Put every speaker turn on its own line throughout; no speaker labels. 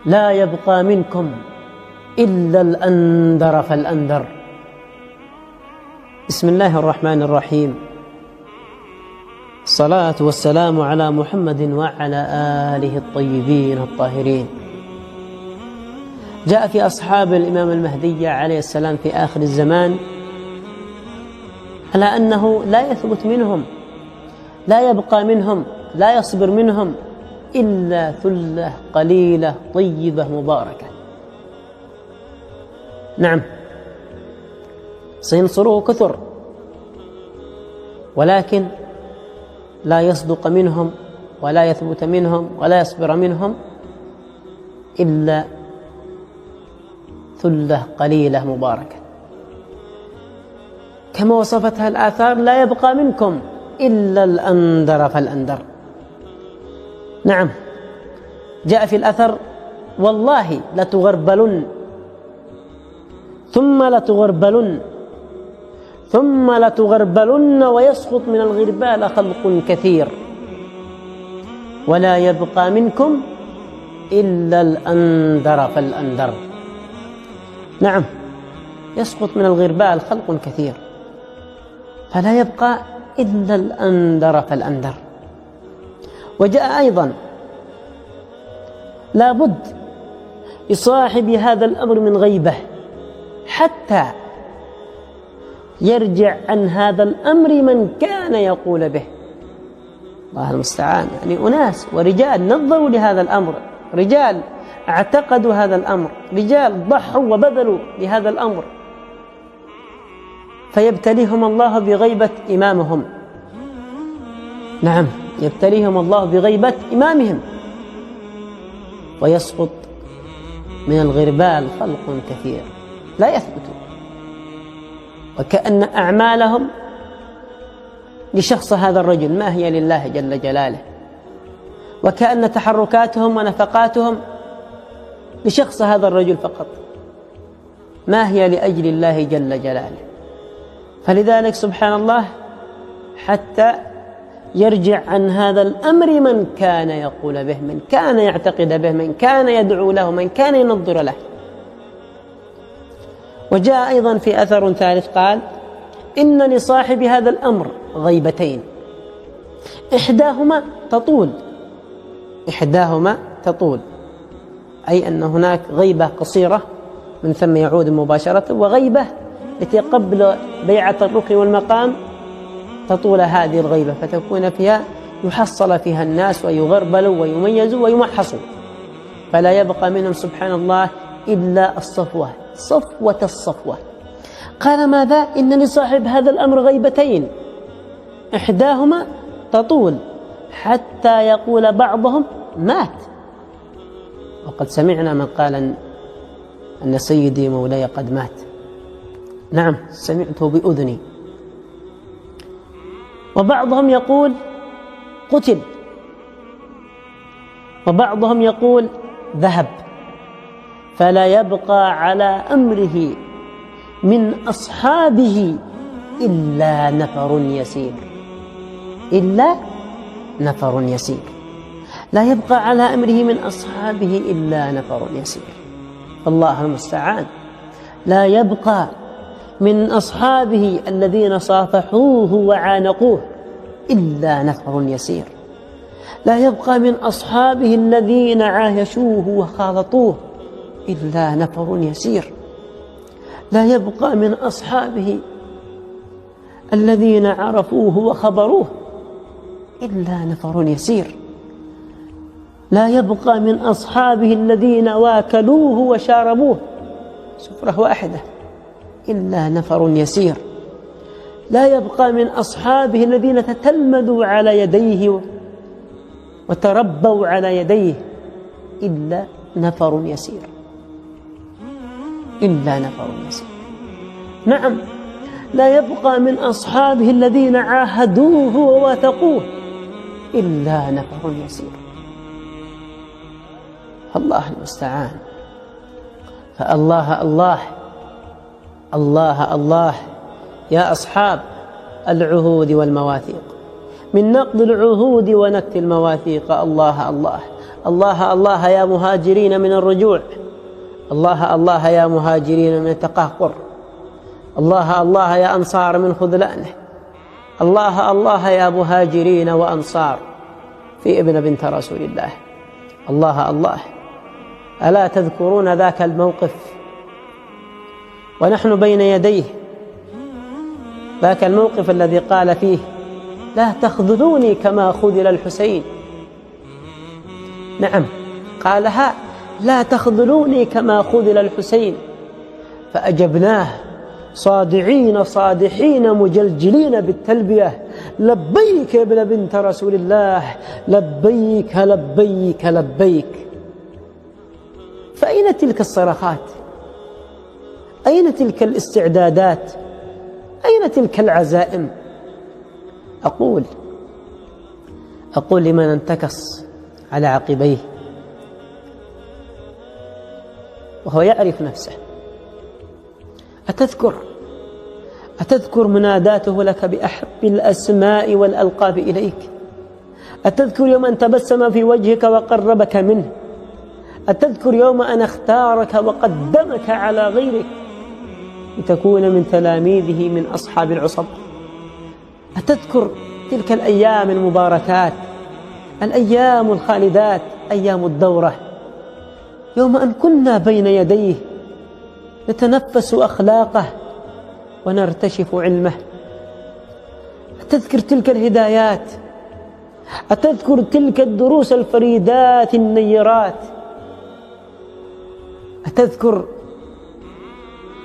لا يبقى منكم إلا الأندر فالأندر. بسم الله الرحمن الرحيم. الصلاة والسلام على محمد وعلى آله الطيبين الطاهرين. جاء في أصحاب الإمام المهدي عليه السلام في آخر الزمان على أنه لا يثبت منهم، لا يبقى منهم، لا يصبر منهم إلا ثلة قليلة طيبة مباركة. نعم، سينصروه كثر، ولكن لا يصدق منهم ولا يثبت منهم ولا يصبر منهم إلا ثلة قليلة مباركة، كما وصفتها الآثار: لا يبقى منكم إلا الأندر فالأندر. نعم، جاء في الأثر: والله لتغربلن ثم لتغربلن ثم لتغربلن ويسقط من الغربال خلق كثير ولا يبقى منكم إلا الأندر فالأندر. نعم، يسقط من الغربال خلق كثير فلا يبقى إلا الأندر فالأندر. وجاء أيضا: لا بد لصاحب هذا الأمر من غيبة حتى يرجع عن هذا الأمر من كان يقول به. الله المستعان. يعني أناس ورجال نظروا لهذا الأمر، رجال اعتقدوا هذا الأمر، رجال ضحوا وبذلوا لهذا الأمر، فيبتليهم الله بغيبة إمامهم. نعم، يبتليهم الله بغيبة إمامهم ويسقط من الغربال خلق كثير لا يثبتون، وكأن أعمالهم لشخص هذا الرجل ما هي لله جل جلاله، وكأن تحركاتهم ونفقاتهم لشخص هذا الرجل فقط ما هي لأجل الله جل جلاله. فلذلك سبحان الله حتى يرجع عن هذا الأمر من كان يقول به، من كان يعتقد به، من كان يدعو له، من كان ينظر له. وجاء أيضا في أثر ثالث قال: إن لصاحب هذا الأمر غيبتين إحداهما تطول، أي أن هناك غيبة قصيرة من ثم يعود مباشرة، وغيبة التي قبل بيعة الركن والمقام تطول هذه الغيبة، فتكون فيها يحصل فيها الناس ويغربلوا ويميزوا ويمحصوا، فلا يبقى منهم سبحان الله إلا الصفوة، صفوة الصفوة. قال: ماذا؟ إن لصاحب هذا الأمر غيبتين إحداهما تطول حتى يقول بعضهم مات. وقد سمعنا من قال أن سيدي مولاي قد مات. نعم، سمعته بأذني. وبعضهم يقول قتل، وبعضهم يقول ذهب، فلا يبقى على أمره من أصحابه إلا نفر يسير، إلا نفر يسير. لا يبقى على أمره من أصحابه إلا نفر يسير. الله المستعان. لا يبقى من أصحابه الذين صافحوه وعانقوه إلا نفر يسير. لا يبقى من أصحابه الذين عايشوه وخالطوه إلا نفر يسير. لا يبقى من أصحابه الذين عرفوه وخبروه إلا نفر يسير. لا يبقى من أصحابه الذين واكلوه وشاربوه سفرة واحدة إلا نفر يسير. لا يبقى من أصحابه الذين تتلمذوا على يديه وتربوا على يديه إلا نفر يسير، إلا نفر يسير. نعم، لا يبقى من أصحابه الذين عاهدوه وواثقوه إلا نفر يسير. الله المستعان. فالله الله الله الله يا أصحاب العهود والمواثيق، من نقض العهود ونكت المواثيق الله الله الله الله يا مهاجرين من الرجوع، الله الله يا مهاجرين من التقهقر، الله الله يا أنصار من خذلانه، الله الله يا مهاجرين وأنصار في ابن بنت رسول الله. الله الله. ألا تذكرون ذاك الموقف ونحن بين يديه، ذاك الموقف الذي قال فيه: لا تخذلوني كما خذل الحسين. نعم، قالها: لا تخذلوني كما خذل الحسين. فأجبناه صادعين صادحين مجلجلين بالتلبية: لبيك يا ابن بنت رسول الله، لبيك لبيك لبيك. فأين تلك الصرخات؟ أين تلك الاستعدادات؟ أين تلك العزائم؟ أقول لمن انتكس على عقبيه وهو يعرف نفسه: أتذكر مناداته لك بأحب الأسماء والألقاب إليك؟ أتذكر يوم أن تبسم في وجهك وقربك منه؟ أتذكر يوم أن اختارك وقدمك على غيرك لتكون من تلاميذه من أصحاب العصب؟ أتذكر تلك الأيام المباركات، الأيام الخالدات، أيام الدورة، يوم أن كنا بين يديه نتنفس أخلاقه ونرتشف علمه؟ أتذكر تلك الهدايات؟ أتذكر تلك الدروس الفريدات النيرات؟ أتذكر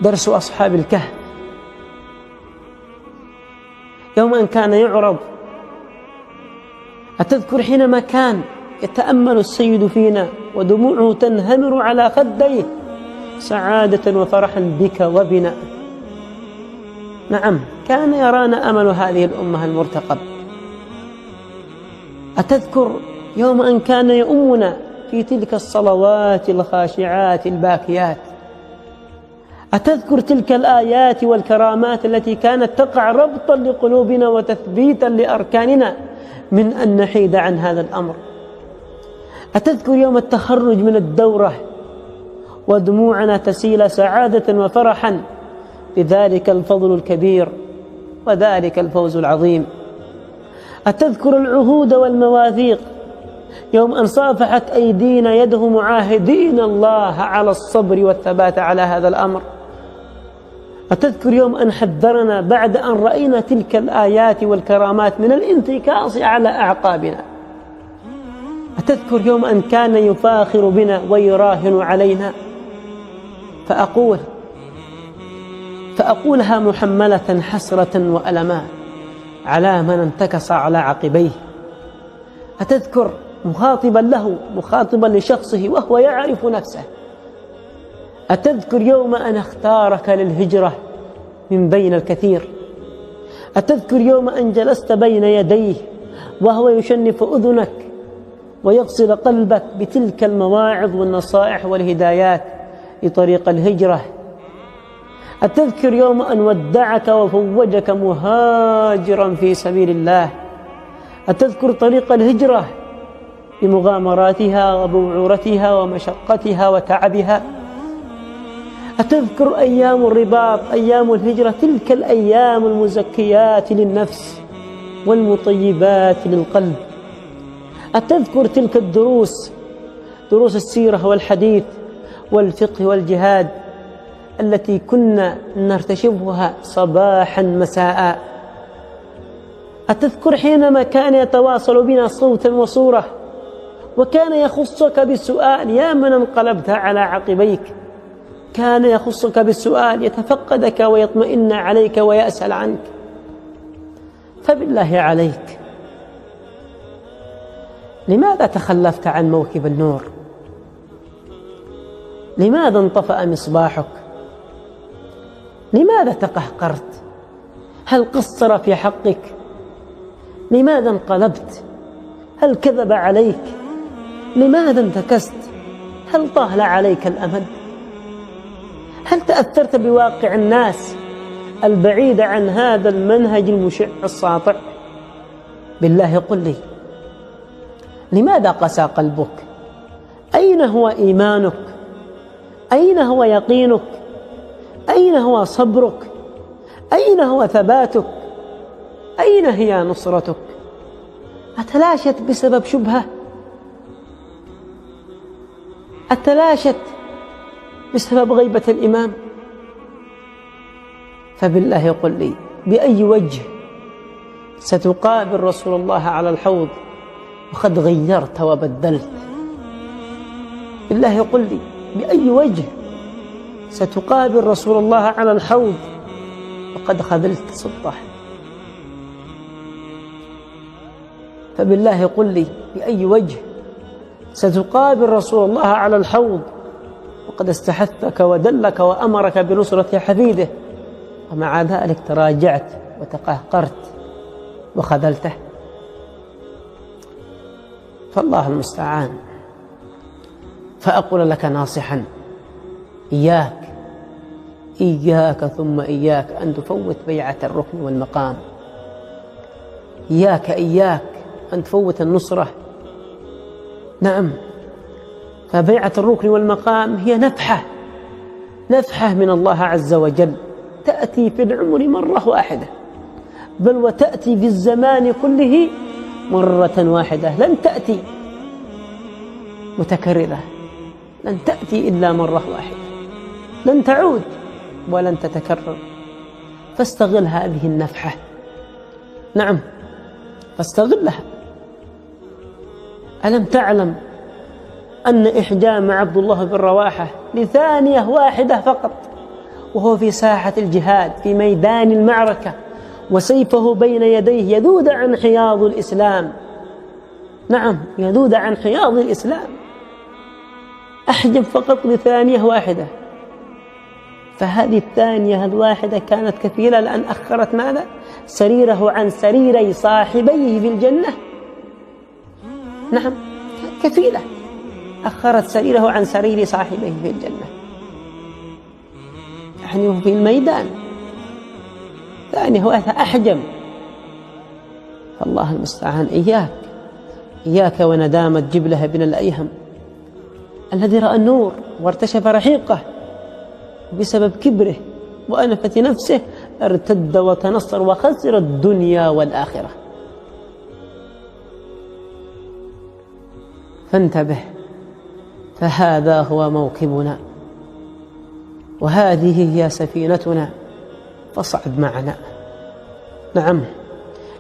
درس أصحاب الكهف يوم أن كان يعرض؟ أتذكر حينما كان يتأمل السيد فينا ودموعه تنهمر على خديه سعادة وفرحا بك وبنا؟ نعم، كان يرانا أمل هذه الأمة المرتقب. أتذكر يوم أن كان يؤمنا في تلك الصلوات الخاشعات الباكيات؟ أتذكر تلك الآيات والكرامات التي كانت تقع ربطا لقلوبنا وتثبيتا لأركاننا من أن نحيد عن هذا الأمر؟ أتذكر يوم التخرج من الدورة ودموعنا تسيل سعادة وفرحا بذلك الفضل الكبير وذلك الفوز العظيم؟ أتذكر العهود والمواثيق يوم أن صافحت أيدينا يده معاهدين الله على الصبر والثبات على هذا الأمر؟ أتذكر يوم أن حذرنا بعد أن رأينا تلك الآيات والكرامات من الانتكاس على أعقابنا؟ أتذكر يوم أن كان يفاخر بنا ويراهن علينا؟ فأقولها محملة حسرة وألما على من انتكس على عقبيه. أتذكر مخاطبا لشخصه وهو يعرف نفسه: أتذكر يوم أن اختارك للهجرة من بين الكثير؟ أتذكر يوم أن جلست بين يديه وهو يشنف أذنك ويغسل قلبك بتلك المواعظ والنصائح والهدايات لطريق الهجرة؟ أتذكر يوم أن ودعك وفوجك مهاجرا في سبيل الله؟ أتذكر طريق الهجرة بمغامراتها وبوعورتها ومشقتها وتعبها؟ أتذكر أيام الرباط، أيام الهجرة، تلك الأيام المزكيات للنفس والمطيبات للقلب؟ أتذكر تلك الدروس، دروس السيرة والحديث والفقه والجهاد التي كنا نرتشفها صباحا مساء؟ أتذكر حينما كان يتواصل بنا صوتا وصورة وكان يخصك بالسؤال يا من انقلبت على عقبيك؟ كان يخصك بالسؤال يتفقدك ويطمئن عليك ويسأل عنك. فبالله عليك، لماذا تخلفت عن موكب النور؟ لماذا انطفأ مصباحك؟ لماذا تقهقرت؟ هل قصر في حقك؟ لماذا انقلبت؟ هل كذب عليك؟ لماذا انتكست؟ هل طال عليك الأمد؟ هل تأثرت بواقع الناس البعيد عن هذا المنهج المشع الساطع؟ بالله قل لي، لماذا قسى قلبك؟ أين هو إيمانك؟ أين هو يقينك؟ أين هو صبرك؟ أين هو ثباتك؟ أين هي نصرتك؟ أتلاشت بسبب شبهة؟ أتلاشت بسبب غيبة الإمام؟ فبالله قل لي بأي وجه ستقابل رسول الله على الحوض وقد غيرت وبدلت؟ بالله قل لي بأي وجه ستقابل رسول الله على الحوض وقد خذلت سلطه؟ فبالله قل لي بأي وجه ستقابل رسول الله على الحوض وقد استحثك ودلك وأمرك بنصرة حفيده، ومع ذلك تراجعت وتقهقرت وخذلته؟ فالله المستعان. فأقول لك ناصحا: إياك ثم إياك أن تفوت بيعة الركن والمقام. إياك أن تفوت النصرة. نعم، فبيعة الركن والمقام هي نفحة من الله عز وجل، تأتي في العمر مرة واحدة، بل وتأتي في الزمان كله مرة واحدة، لن تأتي متكررة، لن تأتي إلا مرة واحدة، لن تعود ولن تتكرر. فاستغل هذه النفحة. نعم، فاستغلها. ألم تعلم أن إحجام عبد الله بن رواحة لثانية واحدة فقط وهو في ساحة الجهاد في ميدان المعركة وسيفه بين يديه يذود عن حياض الإسلام؟ نعم، يذود عن حياض الإسلام، أحجم فقط لثانية واحدة. فهذه الثانية الواحدة كانت كفيلة لأن أخرت ماذا؟ سريره عن سريري صاحبيه في الجنة. نعم، كفيلة، أخرت سريره عن سرير صاحبيه في الجنة، يعني في الميدان ثانية واحدة أحجم. فالله المستعان. إياك وندامة جبلة بن الأيهم الذي رأى النور وارتشف رحيقه بسبب كبره وأنفة نفسه، ارتد وتنصر وخسر الدنيا والآخرة. فانتبه، فهذا هو موكبنا وهذه هي سفينتنا، فاصعد معنا. نعم،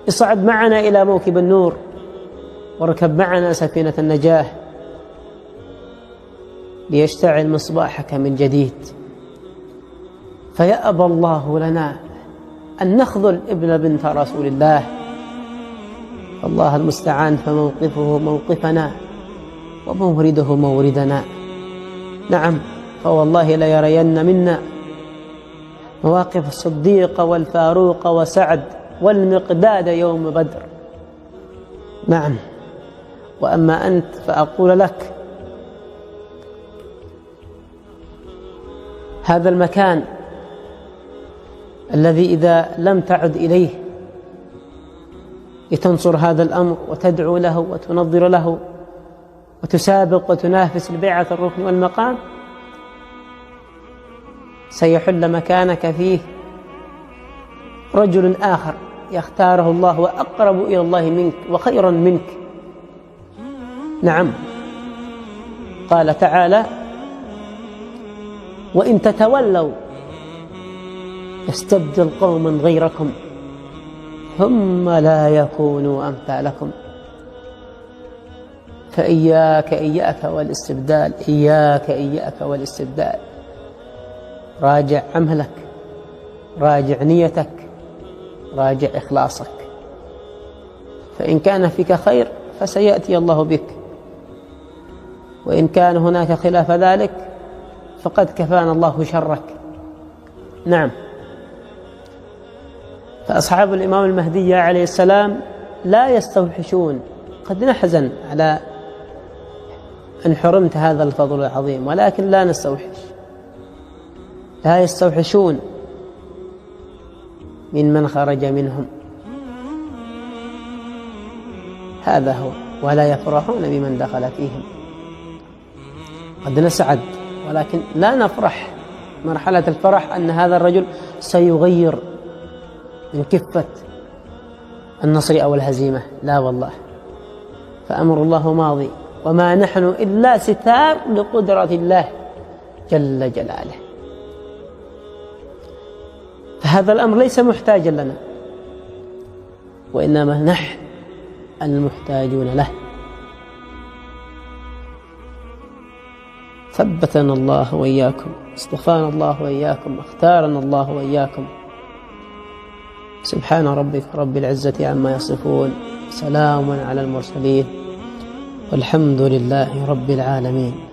اصعد معنا إلى موكب النور واركب معنا سفينة النجاة ليشتعل مصباحك من جديد. فيأبى الله لنا أن نخذل ابن بنت رسول الله. الله المستعان. فموقفه موقفنا ومورده موردنا. نعم، فوالله ليرين منا مواقف الصديق والفاروق وسعد والمقداد يوم بدر. نعم، وأما أنت فأقول لك: هذا المكان الذي إذا لم تعد إليه لتنصر هذا الأمر وتدعو له وتنظر له وتسابق وتنافس لبيعة الركن والمقام، سيحل مكانك فيه رجل آخر يختاره الله وأقرب إلى الله منك وخيرا منك. نعم، قال تعالى: وإن تتولوا يستبدل قوما غيركم ثم لا يكونوا أمثالكم. فإياك والاستبدال، إياك والاستبدال. راجع عملك، راجع نيتك، راجع إخلاصك، فإن كان فيك خير فسيأتي الله بك، وإن كان هناك خلاف ذلك فقد كفانا الله شرك. نعم، فأصحاب الإمام المهدي عليه السلام لا يستوحشون. قد نحزن على أن حرمت هذا الفضل العظيم، ولكن لا نستوحش، لا يستوحشون من خرج منهم. هذا هو. ولا يفرحون بمن دخل فيهم. قد نسعد، ولكن لا نفرح مرحلة الفرح أن هذا الرجل سيغير من كفة النصر أو الهزيمة، لا والله، فأمر الله ماضي، وما نحن إلا ستار لقدرة الله جل جلاله. فهذا الأمر ليس محتاجا لنا، وإنما نحن المحتاجون له. ثبتنا الله وإياكم، اصطفانا الله وإياكم، اختارنا الله وإياكم. سبحان ربك رب العزة عما يصفون، سلام على المرسلين، والحمد لله رب العالمين.